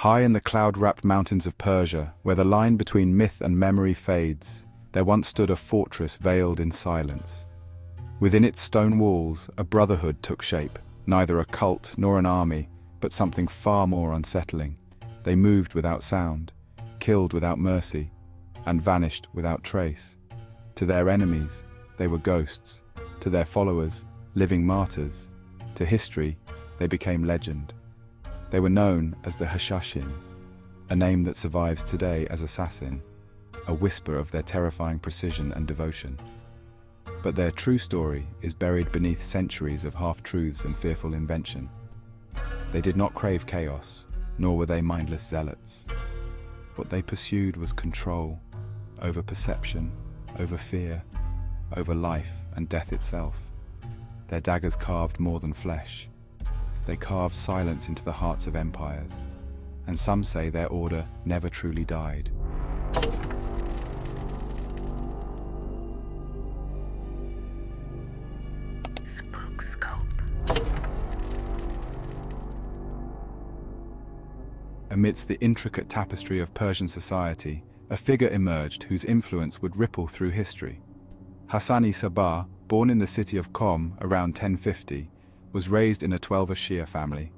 High in the cloud-wrapped mountains of Persia, where the line between myth and memory fades, there once stood a fortress veiled in silence. Within its stone walls, a brotherhood took shape, neither a cult nor an army, but something far more unsettling. They moved without sound, killed without mercy, and vanished without trace. To their enemies, they were ghosts. To their followers, living martyrs. To history, they became legend. They were known as the Hashashin, a name that survives today as assassin, a whisper of their terrifying precision and devotion. But their true story is buried beneath centuries of half-truths and fearful invention. They did not crave chaos, nor were they mindless zealots. What they pursued was control, over perception, over fear, over life and death itself. Their daggers carved more than flesh. They carved silence into the hearts of empires, and some say their order never truly died. Amidst the intricate tapestry of Persian society, a figure emerged whose influence would ripple through history. Hassan-i-Sabah, born in the city of Qom around 1050, was raised in a Twelver Shia family.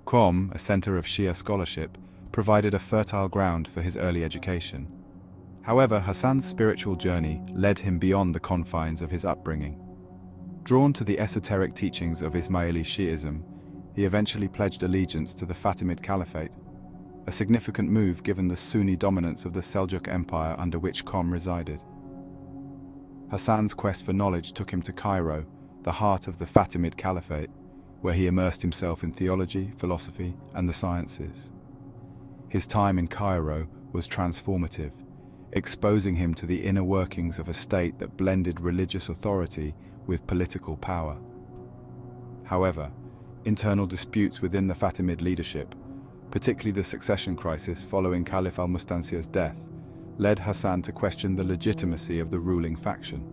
Qom, a center of Shia scholarship, provided a fertile ground for his early education. However, Hassan's spiritual journey led him beyond the confines of his upbringing. Drawn to the esoteric teachings of Ismaili Shi'ism, he eventually pledged allegiance to the Fatimid Caliphate, a significant move given the Sunni dominance of the Seljuk Empire under which Qom resided. Hassan's quest for knowledge took him to Cairo, the heart of the Fatimid Caliphate, where he immersed himself in theology, philosophy, and the sciences. His time in Cairo was transformative, exposing him to the inner workings of a state that blended religious authority with political power. However, internal disputes within the Fatimid leadership, particularly the succession crisis following Caliph al-Mustansir's death, led Hassan to question the legitimacy of the ruling faction.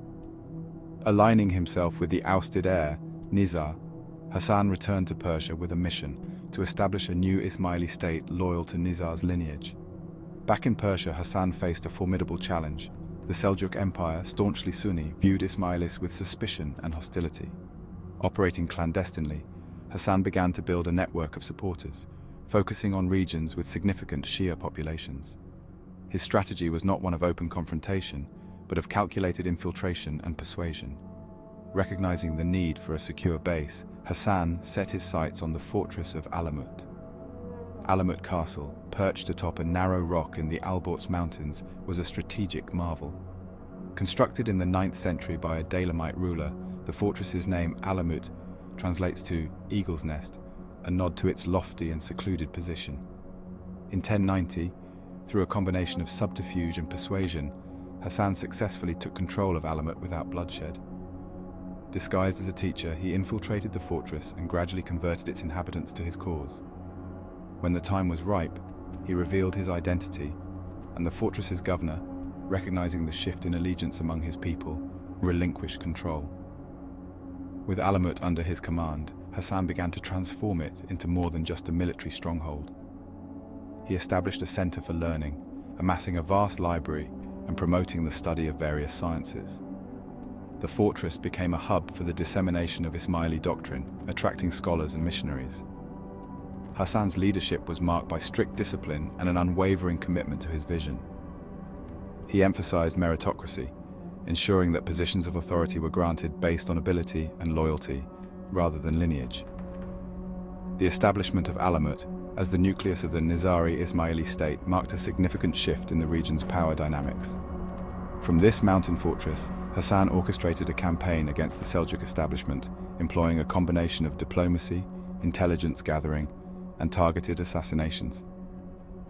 Aligning himself with the ousted heir, Nizar, Hassan returned to Persia with a mission to establish a new Ismaili state loyal to Nizar's lineage. Back in Persia, Hassan faced a formidable challenge. The Seljuk Empire, staunchly Sunni, viewed Ismailis with suspicion and hostility. Operating clandestinely, Hassan began to build a network of supporters, focusing on regions with significant Shia populations. His strategy was not one of open confrontation, but of calculated infiltration and persuasion. Recognizing the need for a secure base, Hassan set his sights on the fortress of Alamut. Alamut Castle, perched atop a narrow rock in the Alborz Mountains, was a strategic marvel. Constructed in the 9th century by a Dalamite ruler, the fortress's name Alamut translates to Eagle's Nest, a nod to its lofty and secluded position. In 1090, through a combination of subterfuge and persuasion, Hassan successfully took control of Alamut without bloodshed. Disguised as a teacher, he infiltrated the fortress and gradually converted its inhabitants to his cause. When the time was ripe, he revealed his identity, and the fortress's governor, recognizing the shift in allegiance among his people, relinquished control. With Alamut under his command, Hassan began to transform it into more than just a military stronghold. He established a center for learning, amassing a vast library and promoting the study of various sciences. The fortress became a hub for the dissemination of Ismaili doctrine, attracting scholars and missionaries. Hassan's leadership was marked by strict discipline and an unwavering commitment to his vision. He emphasized meritocracy, ensuring that positions of authority were granted based on ability and loyalty, rather than lineage. The establishment of Alamut as the nucleus of the Nizari Ismaili state marked a significant shift in the region's power dynamics. From this mountain fortress, Hassan orchestrated a campaign against the Seljuk establishment, employing a combination of diplomacy, intelligence gathering, and targeted assassinations.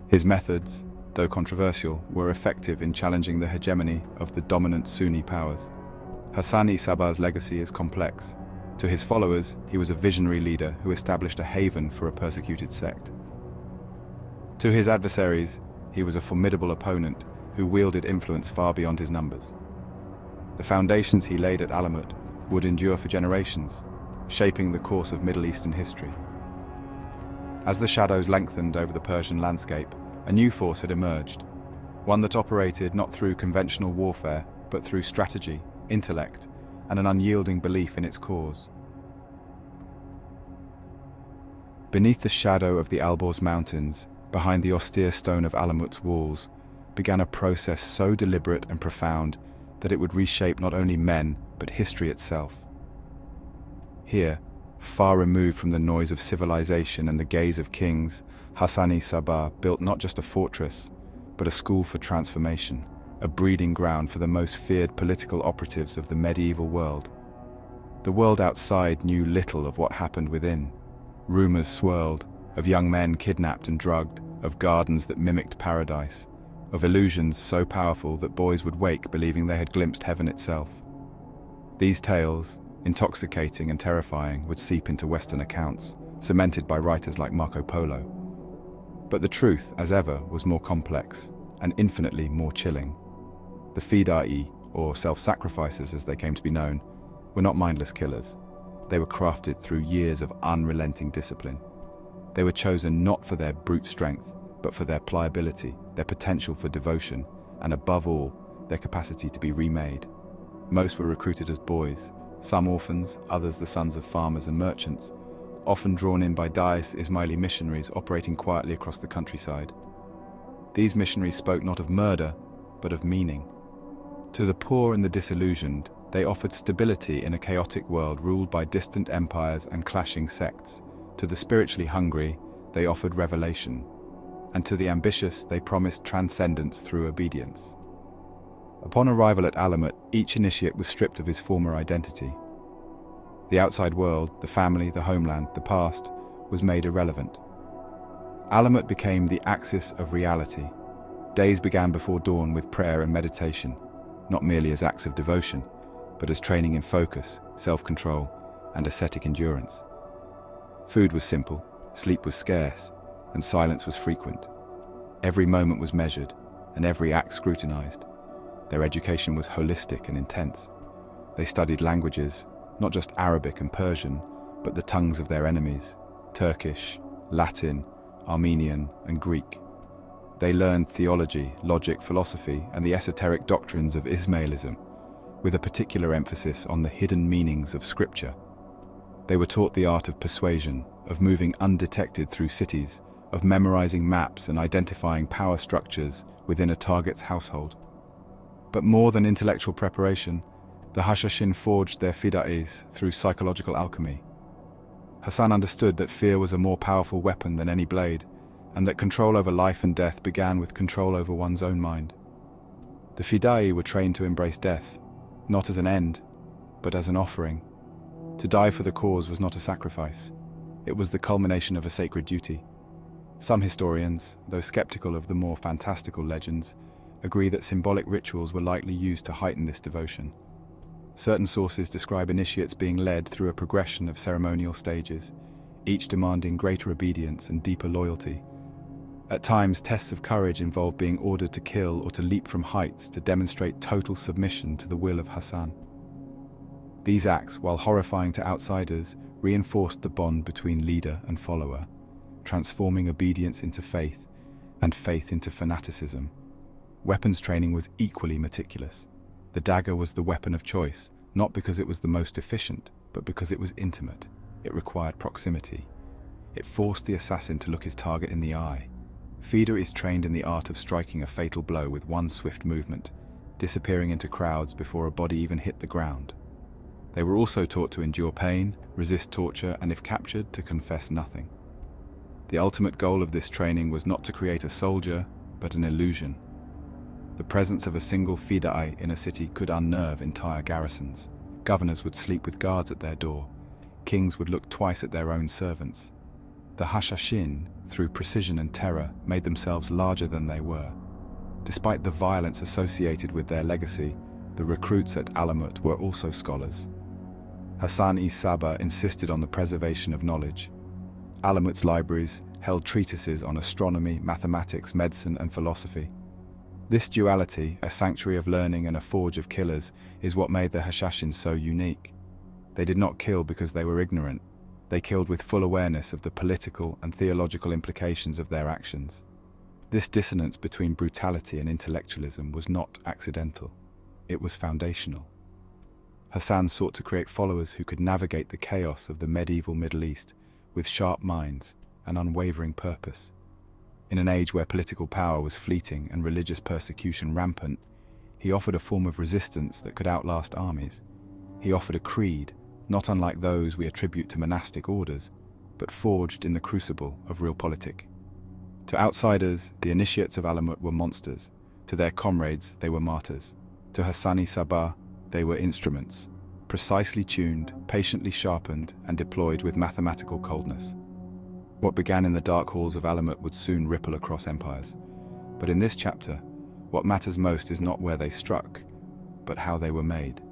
His methods, though controversial, were effective in challenging the hegemony of the dominant Sunni powers. Hassan-i-Sabah's legacy is complex. To his followers, he was a visionary leader who established a haven for a persecuted sect. To his adversaries, he was a formidable opponent who wielded influence far beyond his numbers. The foundations he laid at Alamut would endure for generations, shaping the course of Middle Eastern history. As the shadows lengthened over the Persian landscape, a new force had emerged, one that operated not through conventional warfare, but through strategy, intellect, and an unyielding belief in its cause. Beneath the shadow of the Alborz Mountains, behind the austere stone of Alamut's walls, began a process so deliberate and profound that it would reshape not only men, but history itself. Here, far removed from the noise of civilization and the gaze of kings, Hashashin Sabah built not just a fortress, but a school for transformation, a breeding ground for the most feared political operatives of the medieval world. The world outside knew little of what happened within. Rumors swirled, of young men kidnapped and drugged, of gardens that mimicked paradise, of illusions so powerful that boys would wake believing they had glimpsed heaven itself. These tales, intoxicating and terrifying, would seep into Western accounts, cemented by writers like Marco Polo. But the truth, as ever, was more complex and infinitely more chilling. The Fidai, or self-sacrificers as they came to be known, were not mindless killers. They were crafted through years of unrelenting discipline. They were chosen not for their brute strength, but for their pliability, their potential for devotion, and above all, their capacity to be remade. Most were recruited as boys, some orphans, others the sons of farmers and merchants, often drawn in by Daesh Ismaili missionaries operating quietly across the countryside. These missionaries spoke not of murder, but of meaning. To the poor and the disillusioned, they offered stability in a chaotic world ruled by distant empires and clashing sects. To the spiritually hungry, they offered revelation. And to the ambitious, they promised transcendence through obedience. Upon arrival at Alamut, each initiate was stripped of his former identity. The outside world, the family, the homeland, the past, was made irrelevant. Alamut became the axis of reality. Days began before dawn with prayer and meditation, not merely as acts of devotion, but as training in focus, self-control, and ascetic endurance. Food was simple, sleep was scarce, and silence was frequent. Every moment was measured, and every act scrutinized. Their education was holistic and intense. They studied languages, not just Arabic and Persian, but the tongues of their enemies, Turkish, Latin, Armenian, and Greek. They learned theology, logic, philosophy, and the esoteric doctrines of Ismailism, with a particular emphasis on the hidden meanings of scripture. They were taught the art of persuasion, of moving undetected through cities, of memorizing maps and identifying power structures within a target's household. But more than intellectual preparation, the Hashashin forged their fida'is through psychological alchemy. Hassan understood that fear was a more powerful weapon than any blade, and that control over life and death began with control over one's own mind. The fidai were trained to embrace death, not as an end, but as an offering. To die for the cause was not a sacrifice. It was the culmination of a sacred duty. Some historians, though skeptical of the more fantastical legends, agree that symbolic rituals were likely used to heighten this devotion. Certain sources describe initiates being led through a progression of ceremonial stages, each demanding greater obedience and deeper loyalty. At times, tests of courage involved being ordered to kill or to leap from heights to demonstrate total submission to the will of Hassan. These acts, while horrifying to outsiders, reinforced the bond between leader and follower, transforming obedience into faith and faith into fanaticism. Weapons training was equally meticulous. The dagger was the weapon of choice, not because it was the most efficient, but because it was intimate. It required proximity. It forced the assassin to look his target in the eye. Fida is trained in the art of striking a fatal blow with one swift movement, disappearing into crowds before a body even hit the ground. They were also taught to endure pain, resist torture, and if captured, to confess nothing. The ultimate goal of this training was not to create a soldier, but an illusion. The presence of a single fidai in a city could unnerve entire garrisons. Governors would sleep with guards at their door. Kings would look twice at their own servants. The Hashashin, through precision and terror, made themselves larger than they were. Despite the violence associated with their legacy, the recruits at Alamut were also scholars. Hashashin Sabah insisted on the preservation of knowledge. Alamut's libraries held treatises on astronomy, mathematics, medicine, and philosophy. This duality, a sanctuary of learning and a forge of killers, is what made the Hashashin so unique. They did not kill because they were ignorant. They killed with full awareness of the political and theological implications of their actions. This dissonance between brutality and intellectualism was not accidental. It was foundational. Hassan sought to create followers who could navigate the chaos of the medieval Middle East with sharp minds and unwavering purpose. In an age where political power was fleeting and religious persecution rampant, he offered a form of resistance that could outlast armies. He offered a creed, not unlike those we attribute to monastic orders, but forged in the crucible of realpolitik. To outsiders, the initiates of Alamut were monsters. To their comrades, they were martyrs. To Hassani Sabah, they were instruments, precisely tuned, patiently sharpened, and deployed with mathematical coldness. What began in the dark halls of Alamut would soon ripple across empires. But in this chapter, what matters most is not where they struck, but how they were made.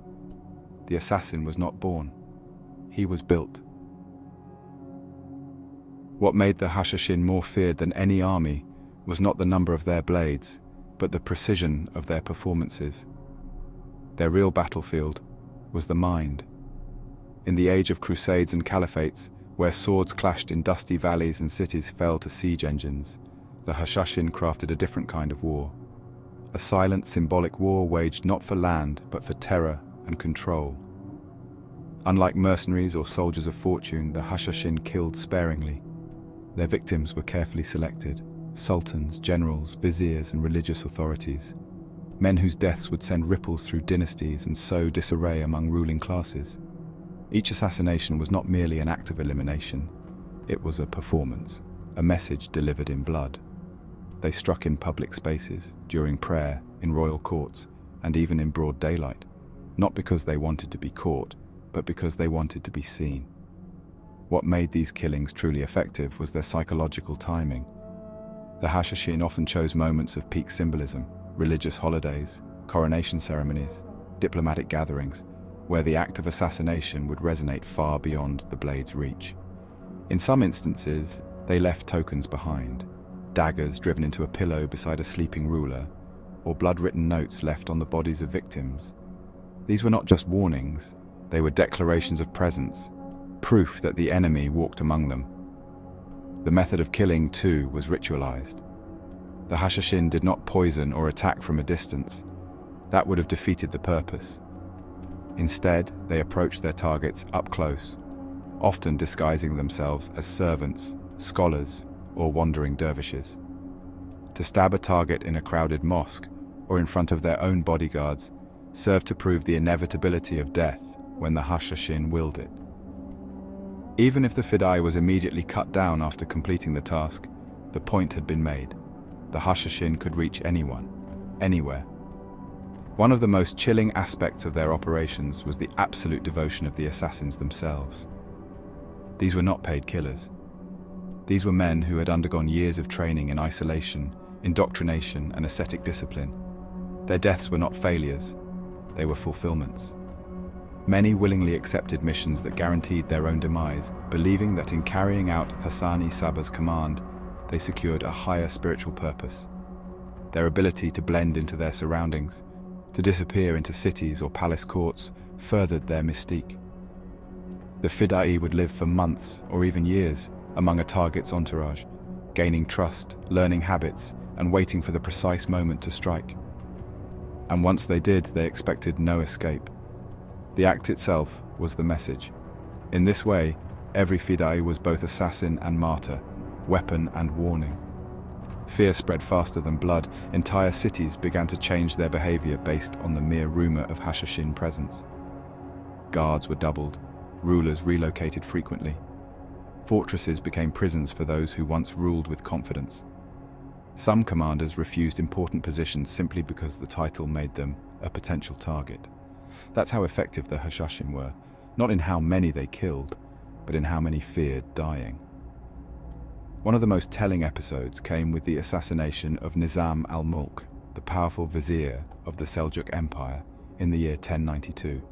The assassin was not born. He was built. What made the Hashashin more feared than any army was not the number of their blades, but the precision of their performances. Their real battlefield was the mind. In the age of crusades and caliphates, where swords clashed in dusty valleys and cities fell to siege engines, the Hashashin crafted a different kind of war. A silent, symbolic war waged not for land, but for terror and control. Unlike mercenaries or soldiers of fortune, the Hashashin killed sparingly. Their victims were carefully selected: sultans, generals, viziers, and religious authorities. Men whose deaths would send ripples through dynasties and sow disarray among ruling classes. Each assassination was not merely an act of elimination, it was a performance, a message delivered in blood. They struck in public spaces, during prayer, in royal courts, and even in broad daylight, not because they wanted to be caught, but because they wanted to be seen. What made these killings truly effective was their psychological timing. The Hashashin often chose moments of peak symbolism: religious holidays, coronation ceremonies, diplomatic gatherings, where the act of assassination would resonate far beyond the blade's reach. In some instances, they left tokens behind: daggers driven into a pillow beside a sleeping ruler, or blood-written notes left on the bodies of victims. These were not just warnings, they were declarations of presence, proof that the enemy walked among them. The method of killing, too, was ritualized. The Hashashin did not poison or attack from a distance. That would have defeated the purpose. Instead, they approached their targets up close, often disguising themselves as servants, scholars, or wandering dervishes. To stab a target in a crowded mosque or in front of their own bodyguards served to prove the inevitability of death when the Hashashin willed it. Even if the Fidai was immediately cut down after completing the task, the point had been made. The Hashashin could reach anyone, anywhere. One of the most chilling aspects of their operations was the absolute devotion of the assassins themselves. These were not paid killers. These were men who had undergone years of training in isolation, indoctrination, and ascetic discipline. Their deaths were not failures, they were fulfillments. Many willingly accepted missions that guaranteed their own demise, believing that in carrying out Hassani Sabah's command, they secured a higher spiritual purpose. Their ability to blend into their surroundings, to disappear into cities or palace courts, furthered their mystique. The Fidai would live for months or even years among a target's entourage, gaining trust, learning habits, and waiting for the precise moment to strike. And once they did, they expected no escape. The act itself was the message. In this way, every Fidai was both assassin and martyr, weapon and warning. Fear spread faster than blood. Entire cities began to change their behavior based on the mere rumor of Hashashin presence. Guards were doubled, rulers relocated frequently. Fortresses became prisons for those who once ruled with confidence. Some commanders refused important positions simply because the title made them a potential target. That's how effective the Hashashin were, not in how many they killed, but in how many feared dying. One of the most telling episodes came with the assassination of Nizam al-Mulk, the powerful vizier of the Seljuk Empire, in the year 1092.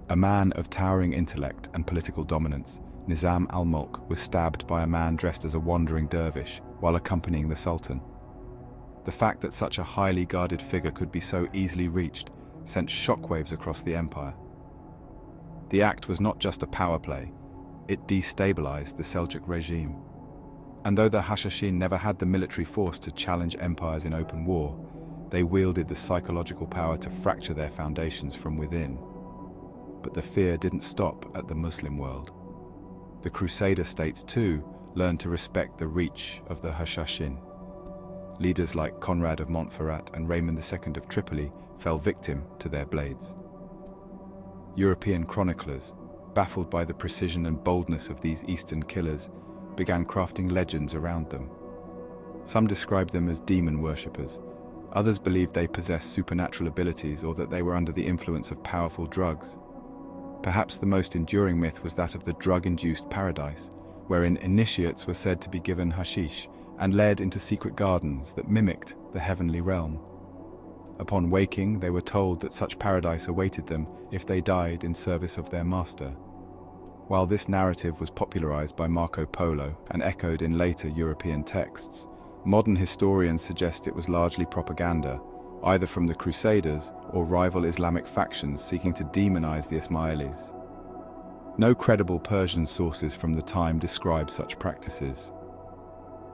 A man of towering intellect and political dominance, Nizam al-Mulk was stabbed by a man dressed as a wandering dervish while accompanying the Sultan. The fact that such a highly guarded figure could be so easily reached sent shockwaves across the empire. The act was not just a power play, it destabilized the Seljuk regime. And though the Hashashin never had the military force to challenge empires in open war, they wielded the psychological power to fracture their foundations from within. But the fear didn't stop at the Muslim world. The Crusader states too learned to respect the reach of the Hashashin. Leaders like Conrad of Montferrat and Raymond II of Tripoli fell victim to their blades. European chroniclers, baffled by the precision and boldness of these Eastern killers, began crafting legends around them. Some described them as demon worshippers. Others believed they possessed supernatural abilities or that they were under the influence of powerful drugs. Perhaps the most enduring myth was that of the drug-induced paradise, wherein initiates were said to be given hashish and led into secret gardens that mimicked the heavenly realm. Upon waking, they were told that such paradise awaited them if they died in service of their master. While this narrative was popularized by Marco Polo and echoed in later European texts, modern historians suggest it was largely propaganda, either from the Crusaders or rival Islamic factions seeking to demonize the Ismailis. No credible Persian sources from the time describe such practices.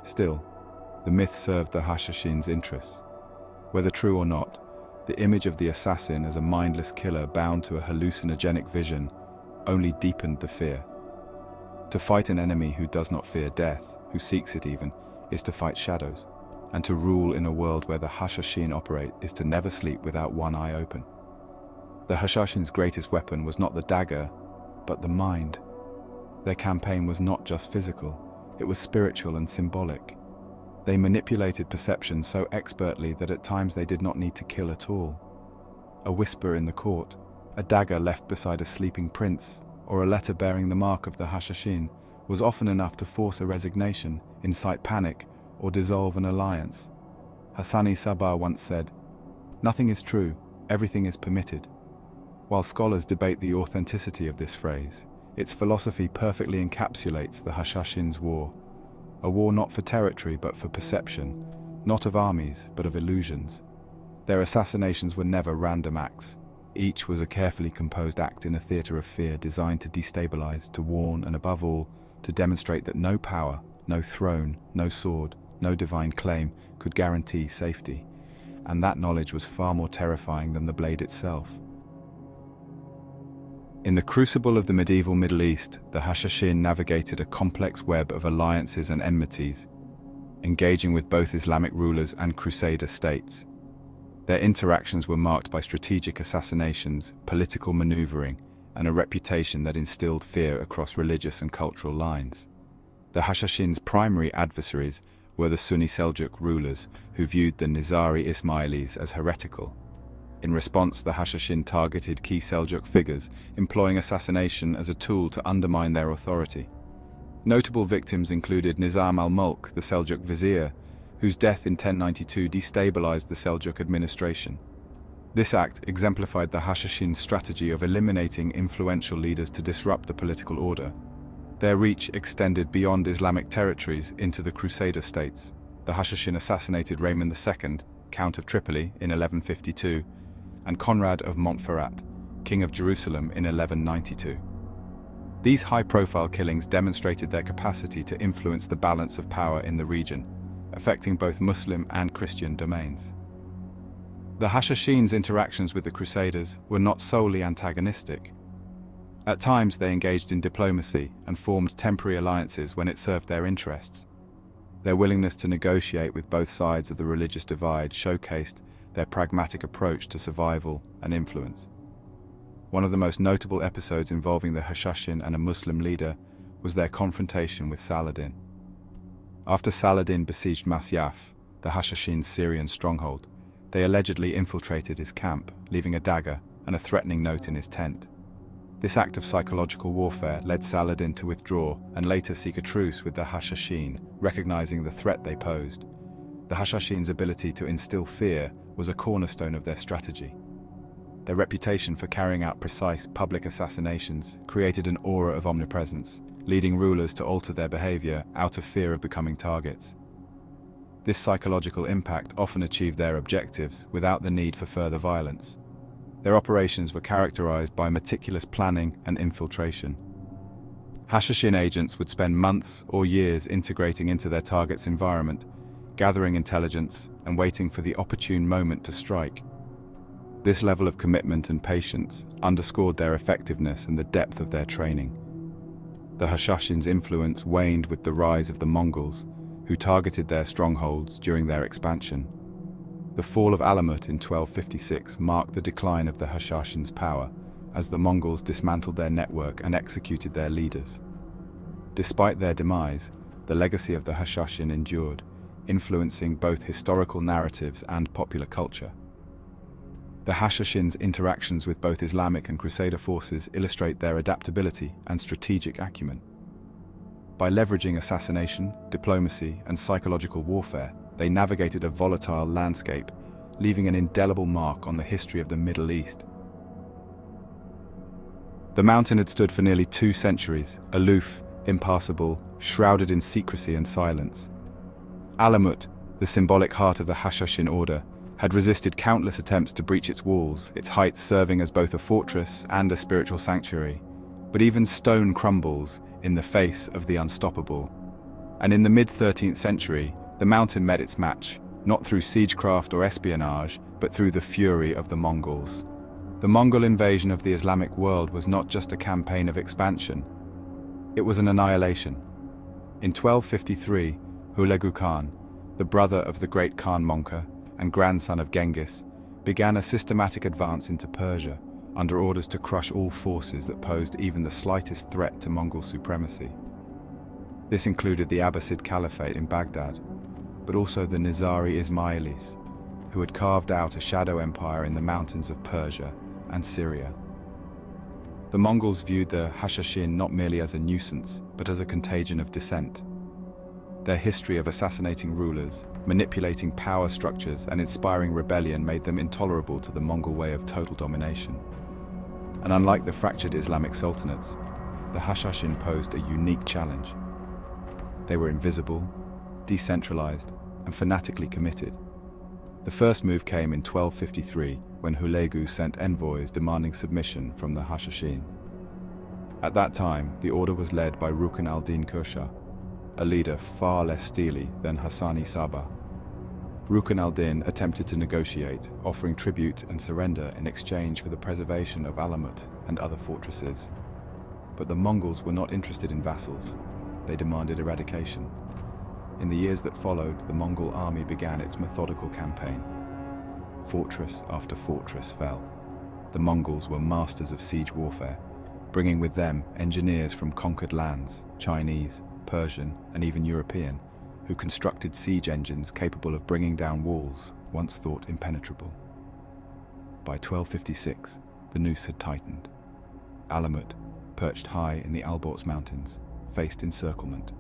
Still, the myth served the Hashashin's interests. Whether true or not, the image of the assassin as a mindless killer bound to a hallucinogenic vision only deepened the fear. To fight an enemy who does not fear death, who seeks it even, is to fight shadows, and to rule in a world where the Hashashin operate is to never sleep without one eye open. The Hashashin's greatest weapon was not the dagger, but the mind. Their campaign was not just physical, it was spiritual and symbolic. They manipulated perception so expertly that at times they did not need to kill at all. A whisper in the court, a dagger left beside a sleeping prince, or a letter bearing the mark of the Hashashin was often enough to force a resignation, incite panic, or dissolve an alliance. Hassani Sabah once said, "Nothing is true, everything is permitted." While scholars debate the authenticity of this phrase, its philosophy perfectly encapsulates the Hashashin's war. A war not for territory but for perception, not of armies but of illusions. Their assassinations were never random acts. Each was a carefully composed act in a theater of fear designed to destabilize, to warn, and above all, to demonstrate that no power, no throne, no sword, no divine claim could guarantee safety. And that knowledge was far more terrifying than the blade itself. In the crucible of the medieval Middle East, the Hashashin navigated a complex web of alliances and enmities, engaging with both Islamic rulers and Crusader states. Their interactions were marked by strategic assassinations, political maneuvering, and a reputation that instilled fear across religious and cultural lines. The Hashashin's primary adversaries were the Sunni Seljuk rulers, who viewed the Nizari Ismailis as heretical. In response, the Hashashin targeted key Seljuk figures, employing assassination as a tool to undermine their authority. Notable victims included Nizam al-Mulk, the Seljuk vizier, whose death in 1092 destabilized the Seljuk administration. This act exemplified the Hashashin's strategy of eliminating influential leaders to disrupt the political order. Their reach extended beyond Islamic territories into the Crusader states. The Hashashin assassinated Raymond II, Count of Tripoli, in 1152, and Conrad of Montferrat, King of Jerusalem, in 1192. These high-profile killings demonstrated their capacity to influence the balance of power in the region, affecting both Muslim and Christian domains. The Hashashin's interactions with the Crusaders were not solely antagonistic. At times they engaged in diplomacy and formed temporary alliances when it served their interests. Their willingness to negotiate with both sides of the religious divide showcased their pragmatic approach to survival and influence. One of the most notable episodes involving the Hashashin and a Muslim leader was their confrontation with Saladin. After Saladin besieged Masyaf, the Hashashin's Syrian stronghold, they allegedly infiltrated his camp, leaving a dagger and a threatening note in his tent. This act of psychological warfare led Saladin to withdraw and later seek a truce with the Hashashin, recognizing the threat they posed. The Hashashin's ability to instill fear was a cornerstone of their strategy. Their reputation for carrying out precise public assassinations created an aura of omnipresence, leading rulers to alter their behavior out of fear of becoming targets. This psychological impact often achieved their objectives without the need for further violence. Their operations were characterized by meticulous planning and infiltration. Hashashin agents would spend months or years integrating into their target's environment, gathering intelligence and waiting for the opportune moment to strike. This level of commitment and patience underscored their effectiveness and the depth of their training. The Hashashin's influence waned with the rise of the Mongols, who targeted their strongholds during their expansion. The fall of Alamut in 1256 marked the decline of the Hashashin's power, as the Mongols dismantled their network and executed their leaders. Despite their demise, the legacy of the Hashashin endured, influencing both historical narratives and popular culture. The Hashashin's interactions with both Islamic and Crusader forces illustrate their adaptability and strategic acumen. By leveraging assassination, diplomacy, and psychological warfare, they navigated a volatile landscape, leaving an indelible mark on the history of the Middle East. The mountain had stood for nearly 2 centuries, aloof, impassable, shrouded in secrecy and silence. Alamut, the symbolic heart of the Hashashin order, had resisted countless attempts to breach its walls, its heights serving as both a fortress and a spiritual sanctuary. But even stone crumbles in the face of the unstoppable. And in the mid-13th century, the mountain met its match, not through siegecraft or espionage, but through the fury of the Mongols. The Mongol invasion of the Islamic world was not just a campaign of expansion, it was an annihilation. In 1253, Hulagu Khan, the brother of the great Khan Monka and grandson of Genghis, began a systematic advance into Persia, under orders to crush all forces that posed even the slightest threat to Mongol supremacy. This included the Abbasid Caliphate in Baghdad, but also the Nizari Ismailis, who had carved out a shadow empire in the mountains of Persia and Syria. The Mongols viewed the Hashashin not merely as a nuisance, but as a contagion of dissent. Their history of assassinating rulers, manipulating power structures, and inspiring rebellion made them intolerable to the Mongol way of total domination. And unlike the fractured Islamic sultanates, the Hashashin posed a unique challenge. They were invisible, decentralized, and fanatically committed. The first move came in 1253 when Hulagu sent envoys demanding submission from the Hashashin. At that time, the order was led by Rukn al-Din Kursha, a leader far less steely than Hassani Sabah. Rukn al-Din attempted to negotiate, offering tribute and surrender in exchange for the preservation of Alamut and other fortresses. But the Mongols were not interested in vassals. They demanded eradication. In the years that followed, the Mongol army began its methodical campaign. Fortress after fortress fell. The Mongols were masters of siege warfare, bringing with them engineers from conquered lands, Chinese, Persian, and even European, who constructed siege engines capable of bringing down walls once thought impenetrable. By 1256, the noose had tightened. Alamut, perched high in the Alborz Mountains, faced encirclement.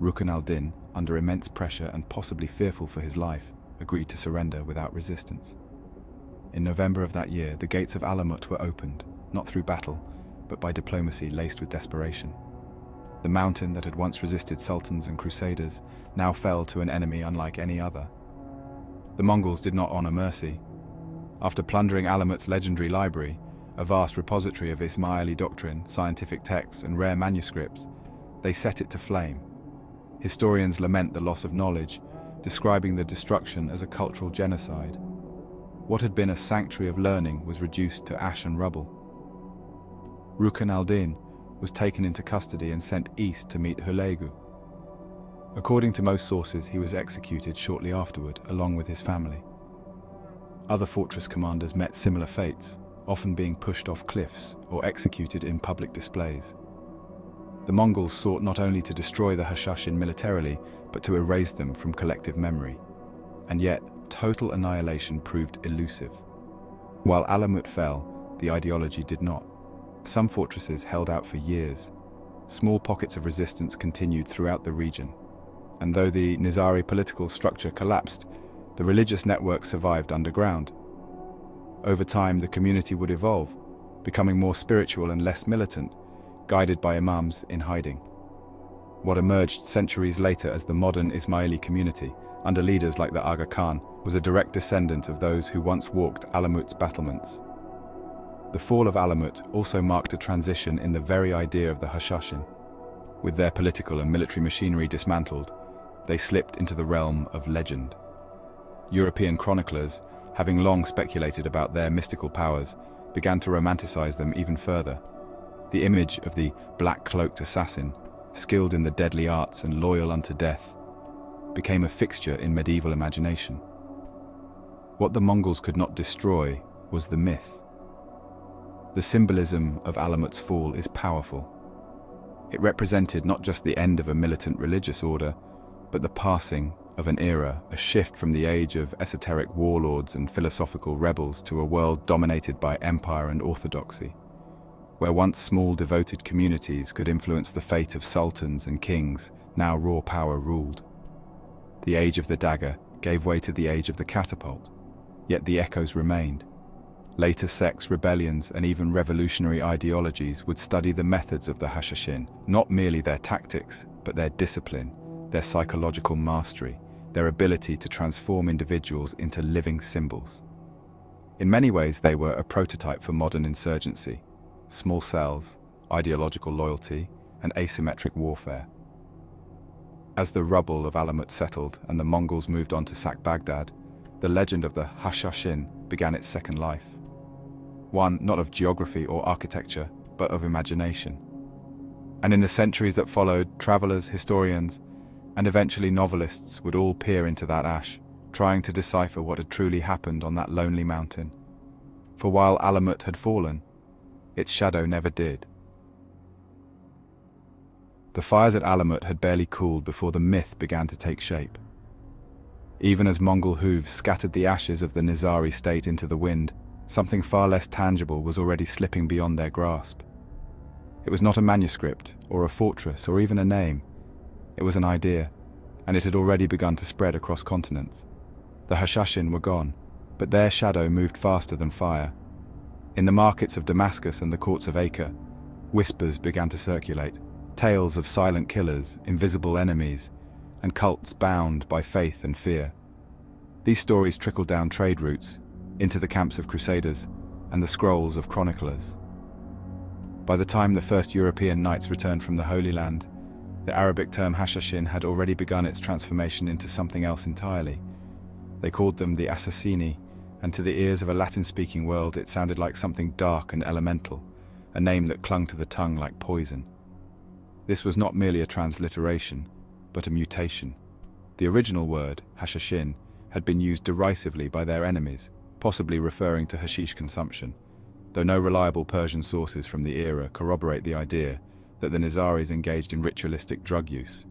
Rukn al-Din, under immense pressure and possibly fearful for his life, agreed to surrender without resistance. In November of that year, the gates of Alamut were opened, not through battle, but by diplomacy laced with desperation. The mountain that had once resisted sultans and crusaders now fell to an enemy unlike any other. The Mongols did not honor mercy. After plundering Alamut's legendary library, a vast repository of Ismaili doctrine, scientific texts, and rare manuscripts, they set it to flame. Historians lament the loss of knowledge, describing the destruction as a cultural genocide. What had been a sanctuary of learning was reduced to ash and rubble. Rukn al-Din was taken into custody and sent east to meet Hulagu. According to most sources, he was executed shortly afterward, along with his family. Other fortress commanders met similar fates, often being pushed off cliffs or executed in public displays. The Mongols sought not only to destroy the Hashashin militarily, but to erase them from collective memory. And yet, total annihilation proved elusive. While Alamut fell, the ideology did not. Some fortresses held out for years. Small pockets of resistance continued throughout the region. And though the Nizari political structure collapsed, the religious network survived underground. Over time, the community would evolve, becoming more spiritual and less militant, guided by imams in hiding. What emerged centuries later as the modern Ismaili community, under leaders like the Aga Khan, was a direct descendant of those who once walked Alamut's battlements. The fall of Alamut also marked a transition in the very idea of the Hashashin. With their political and military machinery dismantled, they slipped into the realm of legend. European chroniclers, having long speculated about their mystical powers, began to romanticize them even further. The image of the black-cloaked assassin, skilled in the deadly arts and loyal unto death, became a fixture in medieval imagination. What the Mongols could not destroy was the myth. The symbolism of Alamut's fall is powerful. It represented not just the end of a militant religious order, but the passing of an era, a shift from the age of esoteric warlords and philosophical rebels to a world dominated by empire and orthodoxy, where once small devoted communities could influence the fate of sultans and kings, now raw power ruled. The age of the dagger gave way to the age of the catapult, yet the echoes remained. Later sects, rebellions, and even revolutionary ideologies would study the methods of the Hashashin, not merely their tactics, but their discipline, their psychological mastery, their ability to transform individuals into living symbols. In many ways, they were a prototype for modern insurgency: small cells, ideological loyalty, and asymmetric warfare. As the rubble of Alamut settled and the Mongols moved on to sack Baghdad, the legend of the Hashashin began its second life. One not of geography or architecture, but of imagination. And in the centuries that followed, travelers, historians, and eventually novelists would all peer into that ash, trying to decipher what had truly happened on that lonely mountain. For while Alamut had fallen, its shadow never did. The fires at Alamut had barely cooled before the myth began to take shape. Even as Mongol hooves scattered the ashes of the Nizari state into the wind, something far less tangible was already slipping beyond their grasp. It was not a manuscript, or a fortress, or even a name. It was an idea, and it had already begun to spread across continents. The Hashashin were gone, but their shadow moved faster than fire. In the markets of Damascus and the courts of Acre, whispers began to circulate, tales of silent killers, invisible enemies, and cults bound by faith and fear. These stories trickled down trade routes, into the camps of crusaders, and the scrolls of chroniclers. By the time the first European knights returned from the Holy Land, the Arabic term Hashashin had already begun its transformation into something else entirely. They called them the assassini, and to the ears of a Latin-speaking world it sounded like something dark and elemental, a name that clung to the tongue like poison. This was not merely a transliteration, but a mutation. The original word, Hashashin, had been used derisively by their enemies, possibly referring to hashish consumption, though no reliable Persian sources from the era corroborate the idea that the Nizaris engaged in ritualistic drug use.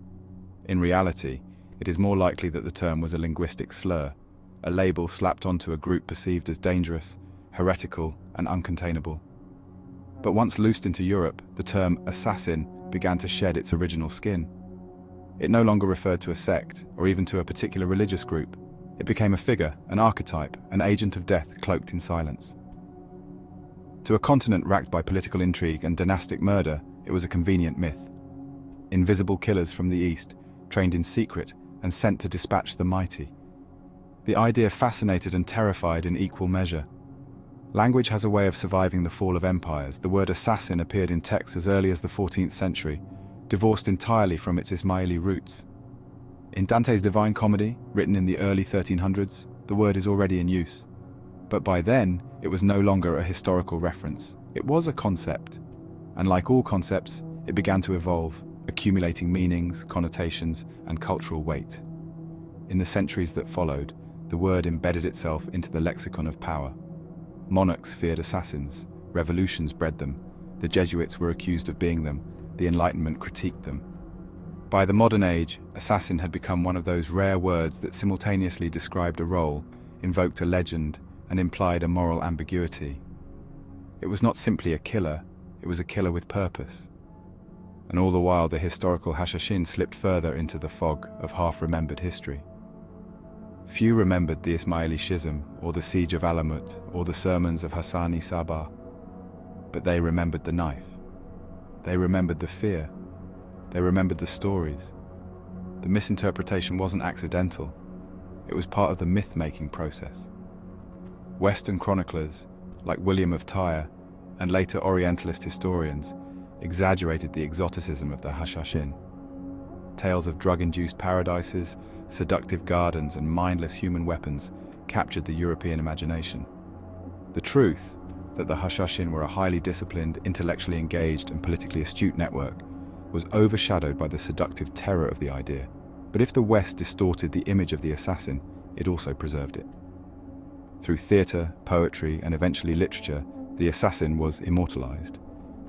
In reality, it is more likely that the term was a linguistic slur, a label slapped onto a group perceived as dangerous, heretical, and uncontainable. But once loosed into Europe, the term assassin began to shed its original skin. It no longer referred to a sect, or even to a particular religious group. It became a figure, an archetype, an agent of death cloaked in silence. To a continent racked by political intrigue and dynastic murder, it was a convenient myth. Invisible killers from the east, trained in secret and sent to dispatch the mighty. The idea fascinated and terrified in equal measure. Language has a way of surviving the fall of empires. The word assassin appeared in texts as early as the 14th century, divorced entirely from its Ismaili roots. In Dante's Divine Comedy, written in the early 1300s, the word is already in use. But by then, it was no longer a historical reference. It was a concept. And like all concepts, it began to evolve, accumulating meanings, connotations, and cultural weight. In the centuries that followed, the word embedded itself into the lexicon of power. Monarchs feared assassins, revolutions bred them, the Jesuits were accused of being them, the Enlightenment critiqued them. By the modern age, assassin had become one of those rare words that simultaneously described a role, invoked a legend, and implied a moral ambiguity. It was not simply a killer, it was a killer with purpose. And all the while the historical Hashashin slipped further into the fog of half-remembered history. Few remembered the Ismaili schism, or the siege of Alamut, or the sermons of Hassani Sabah. But they remembered the knife. They remembered the fear. They remembered the stories. The misinterpretation wasn't accidental. It was part of the myth-making process. Western chroniclers, like William of Tyre, and later Orientalist historians exaggerated the exoticism of the Hashashin. Tales of drug-induced paradises, seductive gardens, and mindless human weapons captured the European imagination. The truth, that the Hashashin were a highly disciplined, intellectually engaged, and politically astute network, was overshadowed by the seductive terror of the idea. But if the West distorted the image of the assassin, it also preserved it. Through theatre, poetry, and eventually literature, the assassin was immortalized.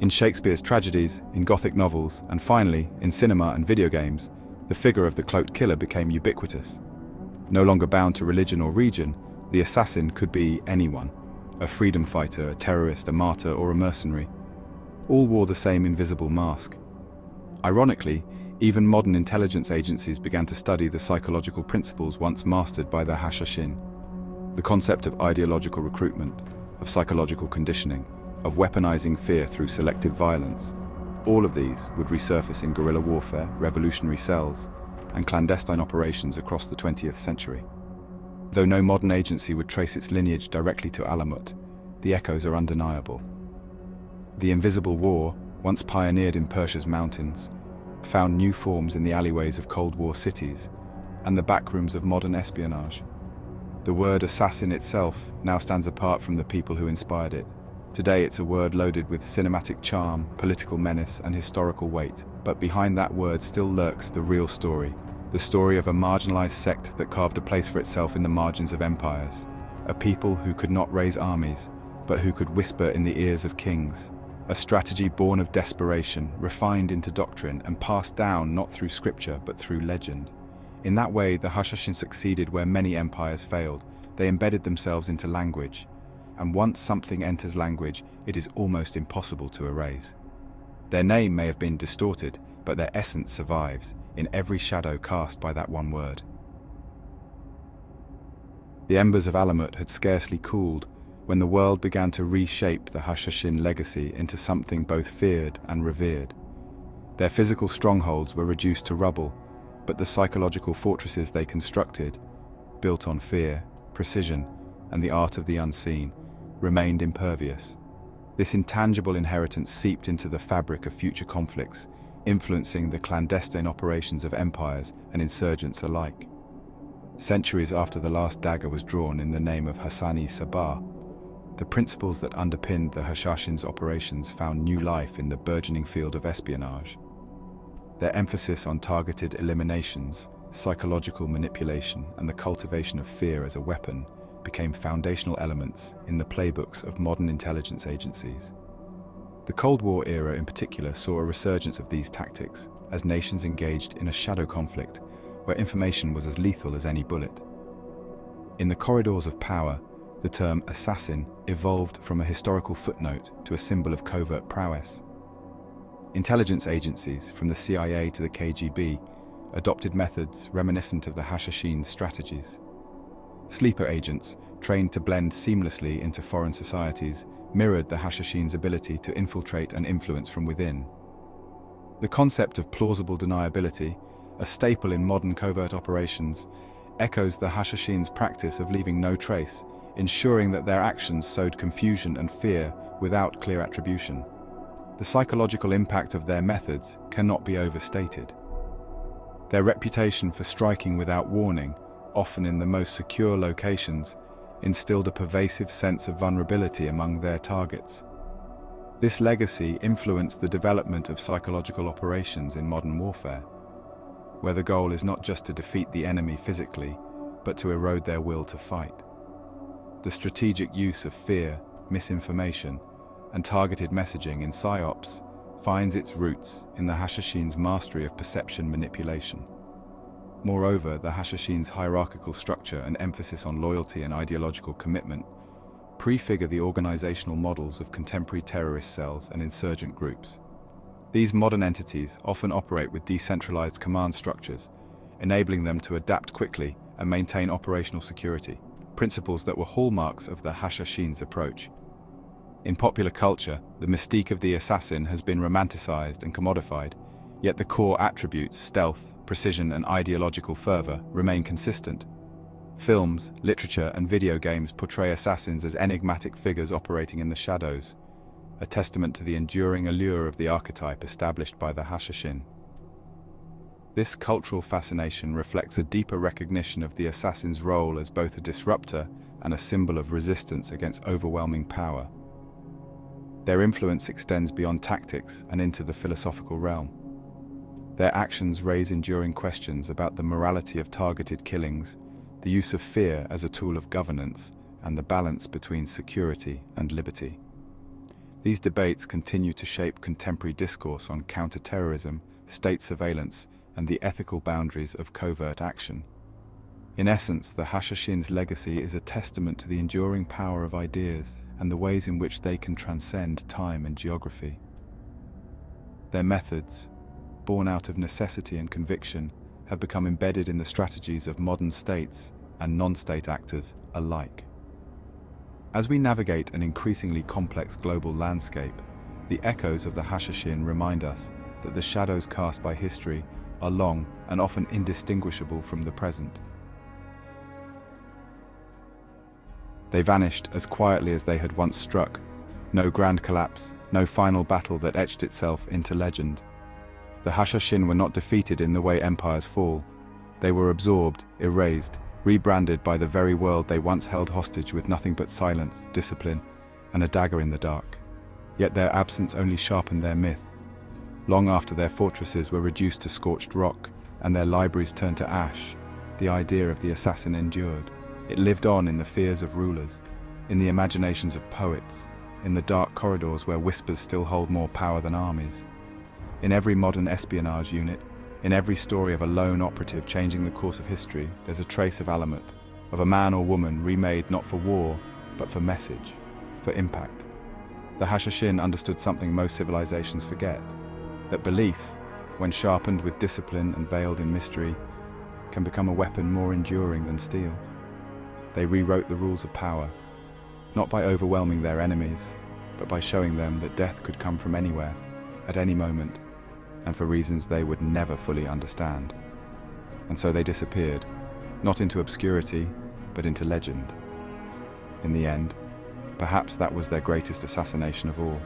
In Shakespeare's tragedies, in Gothic novels, and finally, in cinema and video games, the figure of the cloaked killer became ubiquitous. No longer bound to religion or region, the assassin could be anyone: a freedom fighter, a terrorist, a martyr, or a mercenary. All wore the same invisible mask. Ironically, even modern intelligence agencies began to study the psychological principles once mastered by the Hashashin. The concept of ideological recruitment, of psychological conditioning, of weaponizing fear through selective violence. All of these would resurface in guerrilla warfare, revolutionary cells, and clandestine operations across the 20th century. Though no modern agency would trace its lineage directly to Alamut, the echoes are undeniable. The invisible war, once pioneered in Persia's mountains, found new forms in the alleyways of Cold War cities and the backrooms of modern espionage. The word assassin itself now stands apart from the people who inspired it. Today it's a word loaded with cinematic charm, political menace, and historical weight. But behind that word still lurks the real story. The story of a marginalized sect that carved a place for itself in the margins of empires. A people who could not raise armies, but who could whisper in the ears of kings. A strategy born of desperation, refined into doctrine, and passed down not through scripture but through legend. In that way, the Hashashin succeeded where many empires failed. They embedded themselves into language. And once something enters language, it is almost impossible to erase. Their name may have been distorted, but their essence survives in every shadow cast by that one word. The embers of Alamut had scarcely cooled when the world began to reshape the Hashashin legacy into something both feared and revered. Their physical strongholds were reduced to rubble, but the psychological fortresses they constructed, built on fear, precision, and the art of the unseen, remained impervious. This intangible inheritance seeped into the fabric of future conflicts, influencing the clandestine operations of empires and insurgents alike. Centuries after the last dagger was drawn in the name of Hassani Sabah, the principles that underpinned the Hashashin's operations found new life in the burgeoning field of espionage. Their emphasis on targeted eliminations, psychological manipulation, and the cultivation of fear as a weapon became foundational elements in the playbooks of modern intelligence agencies. The Cold War era in particular saw a resurgence of these tactics as nations engaged in a shadow conflict where information was as lethal as any bullet. In the corridors of power, the term assassin evolved from a historical footnote to a symbol of covert prowess. Intelligence agencies, from the CIA to the KGB, adopted methods reminiscent of the Hashashin's strategies. Sleeper agents, trained to blend seamlessly into foreign societies, mirrored the Hashashin's ability to infiltrate and influence from within. The concept of plausible deniability, a staple in modern covert operations, echoes the Hashashin's practice of leaving no trace, ensuring that their actions sowed confusion and fear without clear attribution. The psychological impact of their methods cannot be overstated. Their reputation for striking without warning, often in the most secure locations, instilled a pervasive sense of vulnerability among their targets. This legacy influenced the development of psychological operations in modern warfare, where the goal is not just to defeat the enemy physically, but to erode their will to fight. The strategic use of fear, misinformation, and targeted messaging in PSYOPs finds its roots in the Hashashin's mastery of perception manipulation. Moreover, the Hashashin's hierarchical structure and emphasis on loyalty and ideological commitment prefigure the organizational models of contemporary terrorist cells and insurgent groups. These modern entities often operate with decentralized command structures, enabling them to adapt quickly and maintain operational security, principles that were hallmarks of the Hashashin's approach. In popular culture, the mystique of the assassin has been romanticized and commodified, yet the core attributes, stealth, precision, and ideological fervor, remain consistent. Films, literature, and video games portray assassins as enigmatic figures operating in the shadows, a testament to the enduring allure of the archetype established by the Hashashin. This cultural fascination reflects a deeper recognition of the assassin's role as both a disruptor and a symbol of resistance against overwhelming power. Their influence extends beyond tactics and into the philosophical realm. Their actions raise enduring questions about the morality of targeted killings, the use of fear as a tool of governance, and the balance between security and liberty. These debates continue to shape contemporary discourse on counterterrorism, state surveillance, and the ethical boundaries of covert action. In essence, the Hashashin's legacy is a testament to the enduring power of ideas and the ways in which they can transcend time and geography. Their methods, born out of necessity and conviction, have become embedded in the strategies of modern states and non-state actors alike. As we navigate an increasingly complex global landscape, the echoes of the Hashashin remind us that the shadows cast by history are long and often indistinguishable from the present. They vanished as quietly as they had once struck. No grand collapse, no final battle that etched itself into legend. The Hashashin were not defeated in the way empires fall. They were absorbed, erased, rebranded by the very world they once held hostage with nothing but silence, discipline, and a dagger in the dark. Yet their absence only sharpened their myth. Long after their fortresses were reduced to scorched rock and their libraries turned to ash, the idea of the assassin endured. It lived on in the fears of rulers, in the imaginations of poets, in the dark corridors where whispers still hold more power than armies. In every modern espionage unit, in every story of a lone operative changing the course of history, there's a trace of Alamut, of a man or woman remade not for war, but for message, for impact. The Hashashin understood something most civilizations forget, that belief, when sharpened with discipline and veiled in mystery, can become a weapon more enduring than steel. They rewrote the rules of power, not by overwhelming their enemies, but by showing them that death could come from anywhere, at any moment, and for reasons they would never fully understand. And so they disappeared, not into obscurity, but into legend. In the end, perhaps that was their greatest assassination of all.